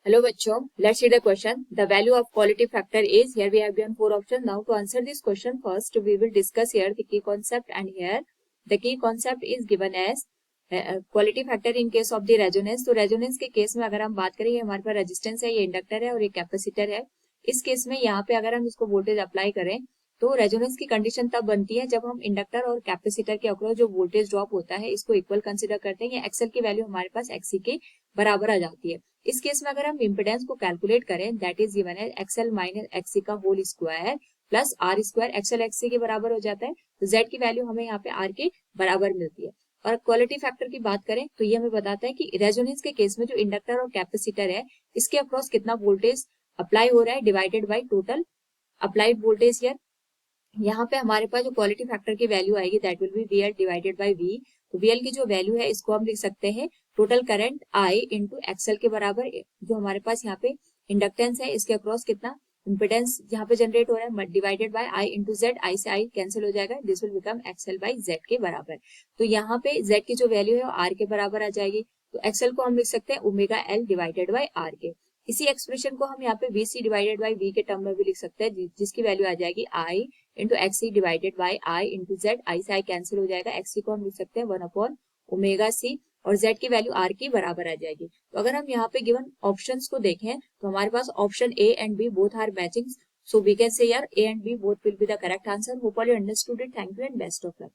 Hello bachcho, let's see the question. The value of quality factor is, here we have given 4 options. Now to answer this question, first we will discuss here the key concept, and here the key concept is given as quality factor in case of the resonance. तो resonance के case में अगर हम बात करें, ये हमारे पास resistance है, ये इंडक्टर है और ये कैपेसिटर है. इस केस में यहाँ पे अगर हम इसको वोल्टेज अप्लाई करें तो रेजोनेंस की कंडीशन तब बनती है जब हम इंडक्टर और कैपेसिटर के अक्रॉस जो वोल्टेज ड्रॉप होता है इसको इक्वल कंसीडर करते हैं. ये एक्सएल की वैल्यू हमारे पास एक्सी के बराबर आ जाती है. इस केस में अगर हम इम्पिडेंस को कैलकुलेट करें, दैट इज गिवन है एक्सएल माइनस एक्सी का whole square plus R square. XL XC के बराबर हो जाता है तो जेड की वैल्यू हमें यहाँ पे आर के बराबर मिलती है. और क्वालिटी फैक्टर की बात करें तो ये हमें बताता है कि रेजोनेंस के केस में जो इंडक्टर और कैपेसिटर है इसके अक्रॉस कितना वोल्टेज अप्लाई हो रहा है divided by total applied voltage. Here यहाँ पे हमारे पास जो क्वालिटी फैक्टर की वैल्यू आएगी that will be VL divided by V. तो वीएल की जो वैल्यू है इसको हम लिख सकते हैं total current I into XL के बराबर. जो हमारे पास यहाँ पे इंडक्टेंस है इसके अक्रॉस कितना इंपिडेंस यहाँ पे जनरेट हो रहा है divided by I into Z. I से आई कैंसिल हो जाएगा, this will become XL by Z के बराबर. तो यहाँ पे जेड की जो वैल्यू है वो आर के बराबर आ जाएगी. तो एक्सएल को हम लिख सकते हैं omega L divided by R K. इसी एक्सप्रेशन को हम यहाँ पे वीसी डिवाइडेड बाय वी के टर्म में भी लिख सकते हैं, जिसकी वैल्यू आ जाएगी I into XC divided by I into Z. I से आई कैंसिल हो जाएगा, एक्सी को हम लिख सकते हैं 1 ओमेगा सी और जेड की वैल्यू आर की बराबर आ जाएगी. तो अगर हम यहाँ पे गिवन ऑप्शंस को देखें तो हमारे पास option A and B both are matching, so we can say यार A and B both will be the correct answer. Hope all you understood it. Thank you and best of luck.